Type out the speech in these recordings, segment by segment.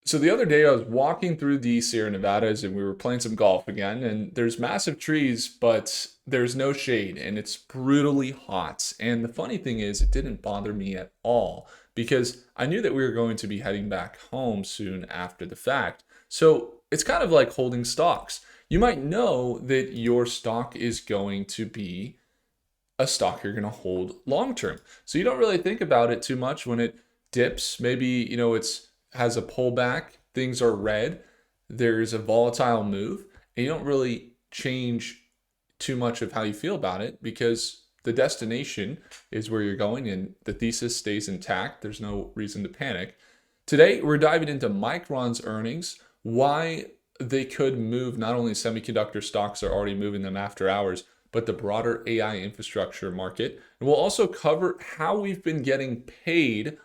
So the other day I was walking through the Sierra Nevadas and we were playing some golf again, and there's massive trees, but there's no shade and it's brutally hot. And the funny thing is, it didn't bother me at all because I knew that we were going to be heading back home soon after the fact. So it's kind of like holding stocks. You might know that your stock is going to be a stock you're going to hold long term. So you don't really think about it too much when it dips. Maybe, it's has a pullback, things are red, there's a volatile move, and you don't really change too much of how you feel about it because the destination is where you're going and the thesis stays intact. There's no reason to panic. Today, we're diving into Micron's earnings, why they could move. Not only semiconductor stocks are already moving them after hours, but the broader AI infrastructure market. And we'll also cover how we've been getting paid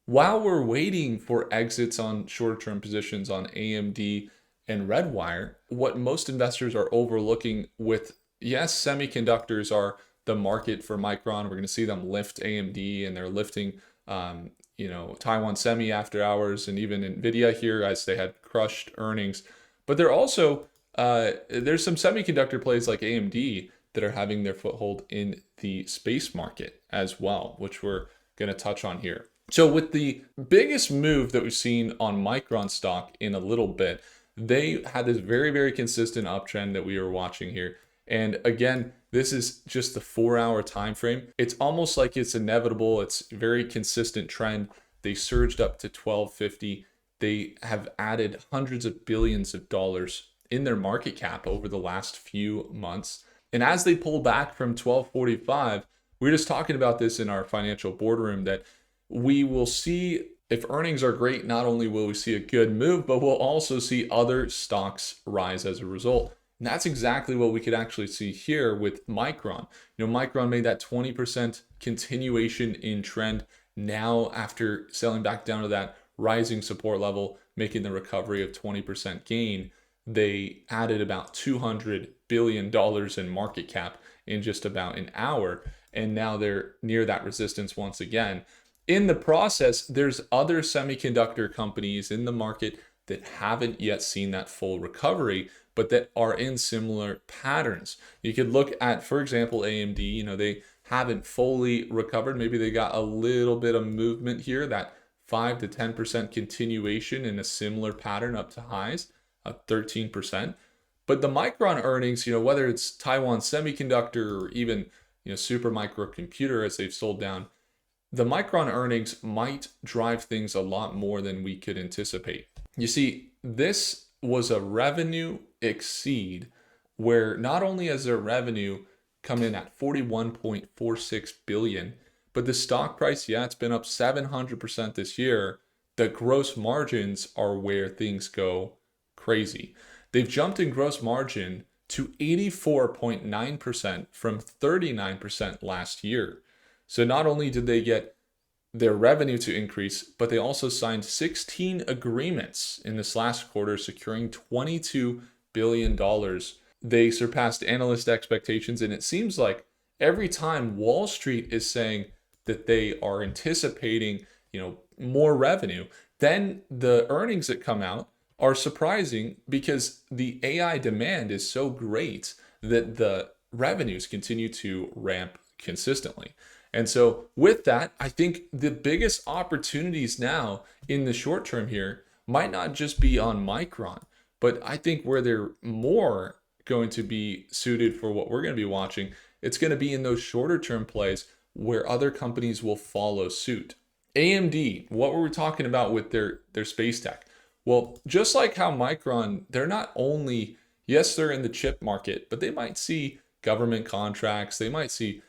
while we're waiting for exits on shorter term positions on AMD and Redwire. What most investors are overlooking with, yes, semiconductors are the market for Micron. We're going to see them lift AMD, and they're lifting Taiwan Semi after hours, and even Nvidia here as they had crushed earnings. But they're also there's some semiconductor plays like AMD that are having their foothold in the space market as well, which we're going to touch on here. So with the biggest move that we've seen on Micron stock in a little bit, they had this very, very consistent uptrend that we were watching here. And again, this is just the 4-hour time frame. It's almost like it's inevitable. It's a very consistent trend. They surged up to 1250. They have added hundreds of billions of dollars in their market cap over the last few months. And as they pull back from 1245, we were just talking about this in our financial boardroom that we will see, if earnings are great, not only will we see a good move, but we'll also see other stocks rise as a result. And that's exactly what we could actually see here with Micron. Micron made that 20% continuation in trend now after selling back down to that rising support level, making the recovery of 20% gain. They added about $200 billion in market cap in just about an hour. And now they're near that resistance once again. In the process, there's other semiconductor companies in the market that haven't yet seen that full recovery, but that are in similar patterns. You could look at, for example, AMD. They haven't fully recovered. Maybe they got a little bit of movement here, that 5 to 10% continuation in a similar pattern up to highs of 13%. But the Micron earnings, whether it's Taiwan Semiconductor or even, Super Microcomputer as they've sold down, the Micron earnings might drive things a lot more than we could anticipate. You see, this was a revenue exceed where not only has their revenue come in at 41.46 billion, but the stock price, it's been up 700% this year. The gross margins are where things go crazy. They've jumped in gross margin to 84.9% from 39% last year. So not only did they get their revenue to increase, but they also signed 16 agreements in this last quarter, securing $22 billion. They surpassed analyst expectations, and it seems like every time Wall Street is saying that they are anticipating, more revenue, then the earnings that come out are surprising because the AI demand is so great that the revenues continue to ramp consistently. And so with that, I think the biggest opportunities now in the short term here might not just be on Micron, but I think where they're more going to be suited for what we're going to be watching, it's going to be in those shorter term plays where other companies will follow suit. AMD, what were we talking about with their space tech? Well, just like how Micron, they're not only, yes, they're in the chip market, but they might see government contracts, they might see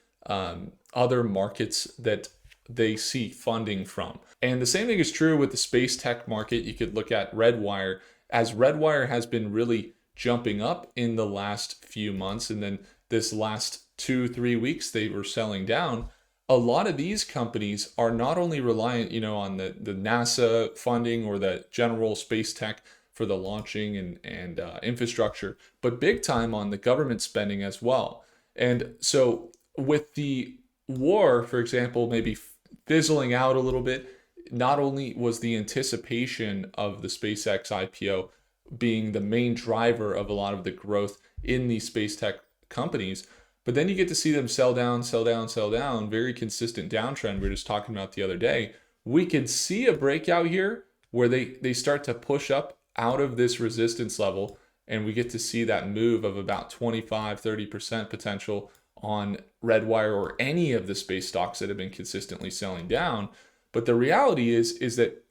other markets that they see funding from. And the same thing is true with the space tech market. You could look at Redwire, as Redwire has been really jumping up in the last few months, and then this last 2-3 weeks they were selling down. A lot of these companies are not only reliant, on the NASA funding or the general space tech for the launching and infrastructure, but big time on the government spending as well. And so with the war, for example, maybe fizzling out a little bit, not only was the anticipation of the SpaceX IPO being the main driver of a lot of the growth in these space tech companies, but then you get to see them sell down, sell down, sell down, very consistent downtrend we were just talking about the other day. We could see a breakout here where they start to push up out of this resistance level, and we get to see that move of about 25-30% potential on Redwire or any of the space stocks that have been consistently selling down. But the reality is that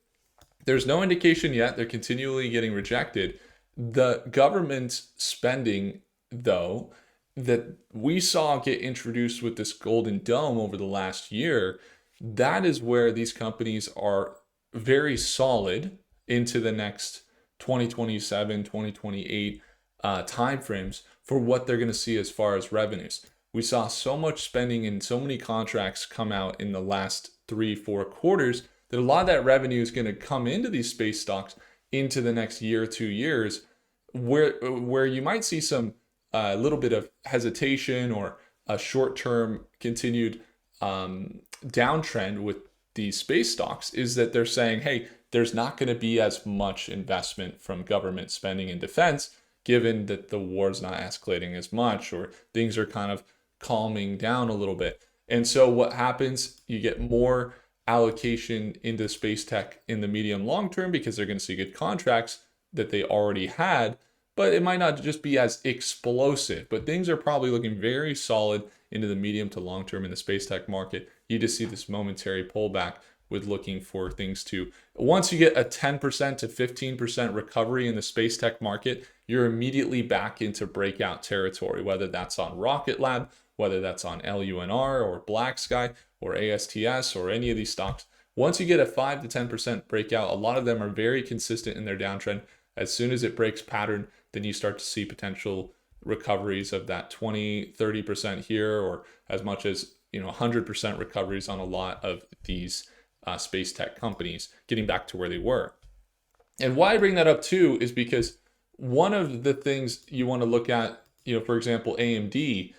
there's no indication yet. They're continually getting rejected. The government spending, though, that we saw get introduced with this golden dome over the last year, that is where these companies are very solid into the next 2027, 2028 timeframes for what they're going to see as far as revenues. We saw so much spending and so many contracts come out in the last 3-4 quarters that a lot of that revenue is going to come into these space stocks into the next year, 2 years, where you might see some little bit of hesitation or a short-term continued downtrend with these space stocks is that they're saying, hey, there's not going to be as much investment from government spending in defense, given that the war's not escalating as much or things are kind of calming down a little bit. And so what happens, you get more allocation into space tech in the medium long term because they're going to see good contracts that they already had, but it might not just be as explosive. But things are probably looking very solid into the medium to long term in the space tech market. You just see this momentary pullback with looking for things to, once you get a 10% to 15% recovery in the space tech market, you're immediately back into breakout territory, whether that's on Rocket Lab, whether that's on LUNR or Black Sky or ASTS or any of these stocks. Once you get a 5 to 10% breakout, a lot of them are very consistent in their downtrend. As soon as it breaks pattern, then you start to see potential recoveries of that 20-30% here, or as much as 100% recoveries on a lot of these space tech companies getting back to where they were. And why I bring that up too is because one of the things you want to look at, for example, AMD,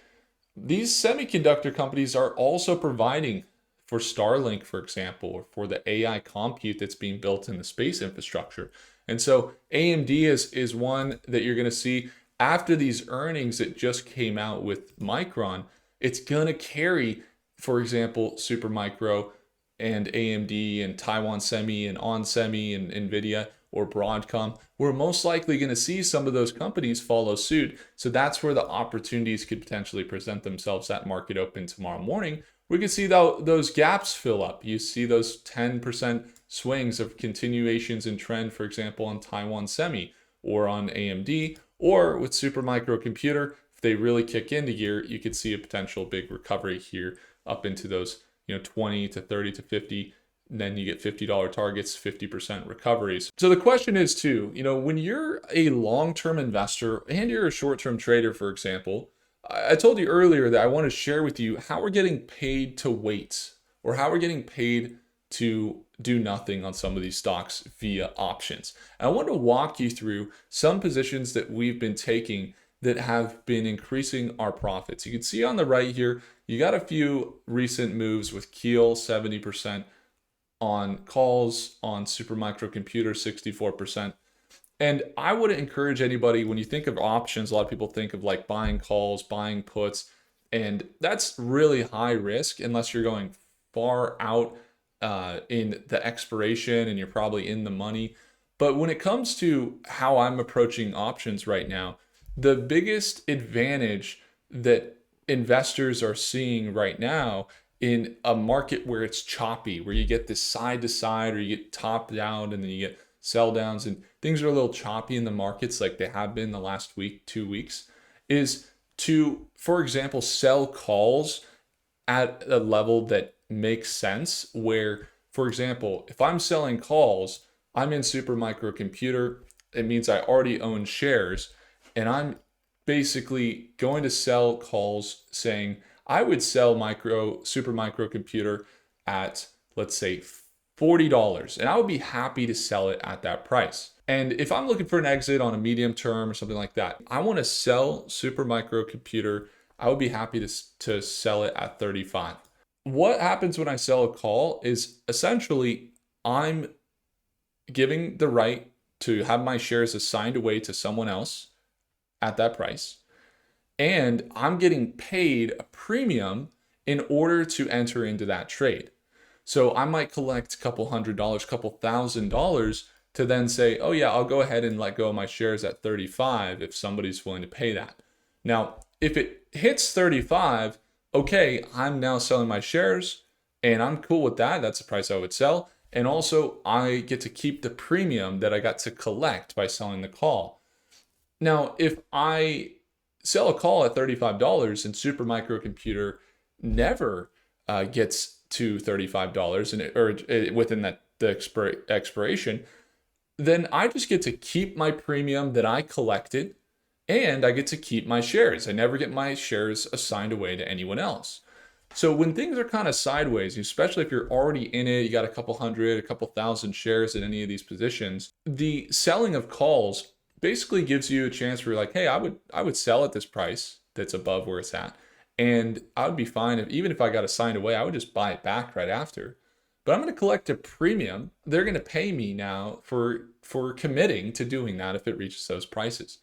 these semiconductor companies are also providing for Starlink, for example, or for the AI compute that's being built in the space infrastructure. And so AMD is one that you're going to see after these earnings that just came out with Micron. It's going to carry, for example, Supermicro and AMD and Taiwan Semi and onsemi and NVIDIA or Broadcom. We're most likely going to see some of those companies follow suit. So that's where the opportunities could potentially present themselves at market open tomorrow morning. We can see those gaps fill up. You see those 10% swings of continuations in trend, for example, on Taiwan Semi or on AMD or with Supermicro Computer. If they really kick into gear, you could see a potential big recovery here up into those 20 to 30 to 50. And then you get $50 targets, 50% recoveries. So the question is too, when you're a long-term investor and you're a short-term trader, for example, I told you earlier that I want to share with you how we're getting paid to wait or how we're getting paid to do nothing on some of these stocks via options. And I want to walk you through some positions that we've been taking that have been increasing our profits. You can see on the right here, you got a few recent moves with Keel 70%, on calls, on Supermicro Computer 64%. And I would encourage anybody, when you think of options, a lot of people think of like buying calls, buying puts, and that's really high risk unless you're going far out in the expiration and you're probably in the money. But when it comes to how I'm approaching options right now, the biggest advantage that investors are seeing right now in a market where it's choppy, where you get this side to side or you get top down and then you get sell downs and things are a little choppy in the markets like they have been the last week, 2 weeks, is to, for example, sell calls at a level that makes sense where, for example, if I'm selling calls, I'm in Supermicro Computer, it means I already own shares, and I'm basically going to sell calls saying I would sell Supermicro Computer at, let's say, $40, and I would be happy to sell it at that price. And if I'm looking for an exit on a medium term or something like that, I want to sell Supermicro Computer, I would be happy to sell it at 35. What happens when I sell a call is essentially I'm giving the right to have my shares assigned away to someone else at that price. And I'm getting paid a premium in order to enter into that trade. So I might collect a couple $100, couple $1,000 to then say, oh yeah, I'll go ahead and let go of my shares at 35 if somebody's willing to pay that. Now, if it hits 35, okay, I'm now selling my shares and I'm cool with that. That's the price I would sell. And also I get to keep the premium that I got to collect by selling the call. Now, if I sell a call at $35 and Supermicro never gets to $35 or within the expiration, then I just get to keep my premium that I collected and I get to keep my shares. I never get my shares assigned away to anyone else. So when things are kind of sideways, especially if you're already in it, you got a couple hundred, a couple thousand shares in any of these positions, the selling of calls basically gives you a chance where you're like, hey, I would sell at this price that's above where it's at. And I would be fine even if I got assigned away, I would just buy it back right after. But I'm going to collect a premium. They're going to pay me now for committing to doing that if it reaches those prices.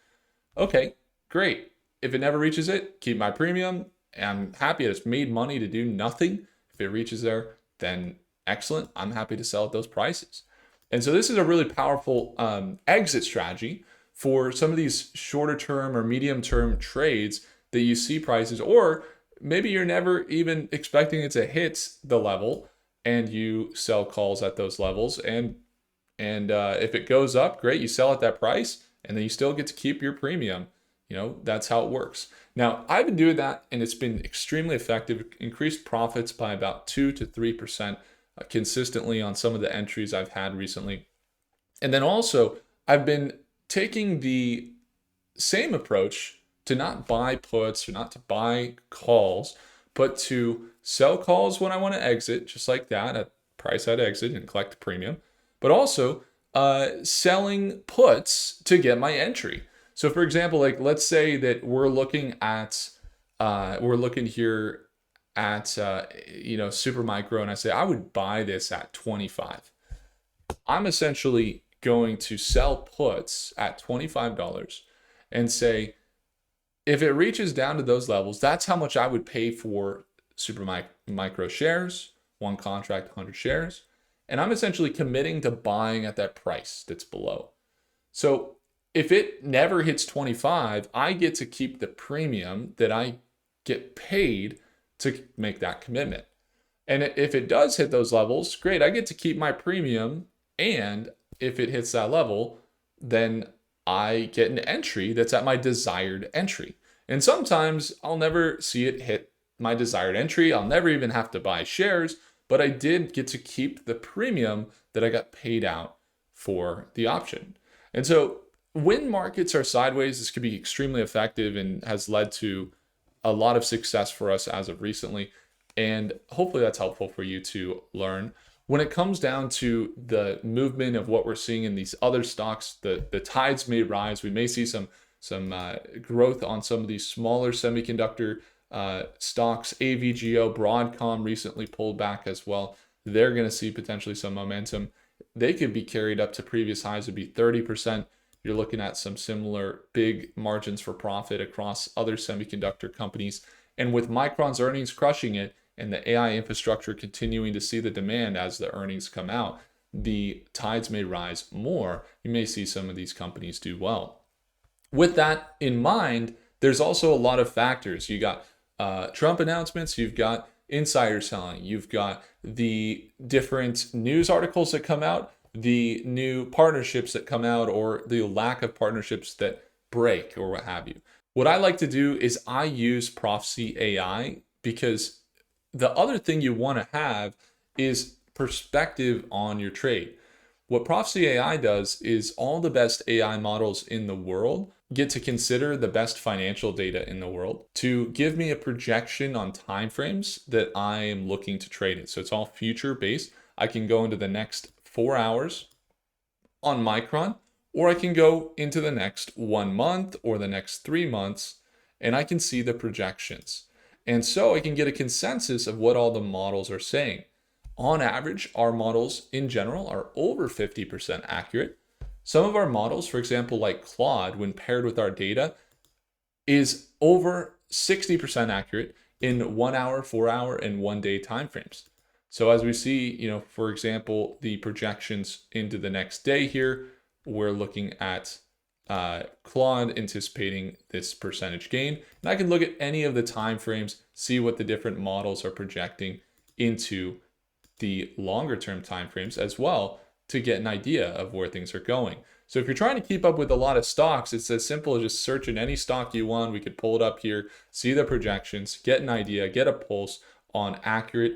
Okay, great. If it never reaches it, keep my premium. I'm happy it's made money to do nothing. If it reaches there, then excellent. I'm happy to sell at those prices. And so this is a really powerful exit strategy for some of these shorter term or medium term trades that you see prices, or maybe you're never even expecting it to hit the level and you sell calls at those levels. And if it goes up, great, you sell at that price and then you still get to keep your premium. That's how it works. Now, I've been doing that and it's been extremely effective, increased profits by about 2 to 3% consistently on some of the entries I've had recently. And then also, I've been taking the same approach to not buy puts or not to buy calls, but to sell calls when I want to exit, just like that, at price I'd exit and collect the premium, but also selling puts to get my entry. So for example, like let's say that we're looking here at Supermicro, and I say I would buy this at 25. I'm essentially going to sell puts at $25 and say, if it reaches down to those levels, that's how much I would pay for Supermicro shares, one contract, 100 shares. And I'm essentially committing to buying at that price that's below. So if it never hits 25, I get to keep the premium that I get paid to make that commitment. And if it does hit those levels, great, I get to keep my premium. And if it hits that level, then I get an entry that's at my desired entry. And sometimes I'll never see it hit my desired entry. I'll never even have to buy shares, but I did get to keep the premium that I got paid out for the option. And so when markets are sideways, this could be extremely effective and has led to a lot of success for us as of recently. And hopefully that's helpful for you to learn. When it comes down to the movement of what we're seeing in these other stocks, the tides may rise. We may see some growth on some of these smaller semiconductor stocks. AVGO, Broadcom recently pulled back as well. They're going to see potentially some momentum. They could be carried up to previous highs would be 30%. You're looking at some similar big margins for profit across other semiconductor companies. And with Micron's earnings crushing it and the AI infrastructure continuing to see the demand as the earnings come out, the tides may rise more. You may see some of these companies do well. With that in mind, there's also a lot of factors. You got Trump announcements, you've got insider selling, you've got the different news articles that come out, the new partnerships that come out, or the lack of partnerships that break, or what have you. What I like to do is I use Prophecy AI, because the other thing you want to have is perspective on your trade. What Prophecy AI does is all the best AI models in the world get to consider the best financial data in the world to give me a projection on timeframes that I am looking to trade in. So it's all future based. I can go into the next 4 hours on Micron, or I can go into the next 1 month or the next 3 months, and I can see the projections. And so I can get a consensus of what all the models are saying. On average, our models in general are over 50% accurate. Some of our models, for example, like Claude, when paired with our data, is over 60% accurate in 1 hour, 4 hour, and 1 day timeframes. So as we see, for example, the projections into the next day here, we're looking at Claude anticipating this percentage gain. And I can look at any of the timeframes, see what the different models are projecting into the longer term timeframes as well to get an idea of where things are going. So if you're trying to keep up with a lot of stocks, it's as simple as just searching any stock you want. We could pull it up here, see the projections, get an idea, get a pulse on accurate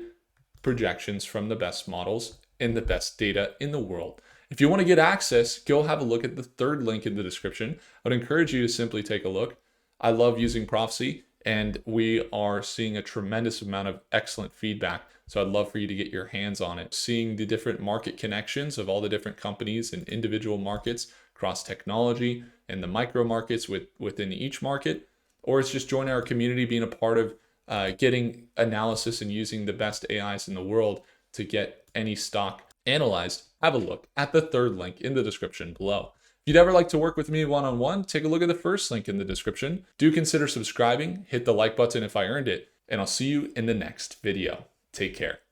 projections from the best models and the best data in the world. If you want to get access, go have a look at the third link in the description. I would encourage you to simply take a look. I love using Prophecy, and we are seeing a tremendous amount of excellent feedback. So I'd love for you to get your hands on it. Seeing the different market connections of all the different companies and individual markets across technology and the micro markets within each market, or it's just joining our community, being a part of getting analysis and using the best AIs in the world to get any stock analyzed. Have a look at the third link in the description below. If you'd ever like to work with me one-on-one, take a look at the first link in the description. Do consider subscribing, hit the like button if I earned it, and I'll see you in the next video. Take care.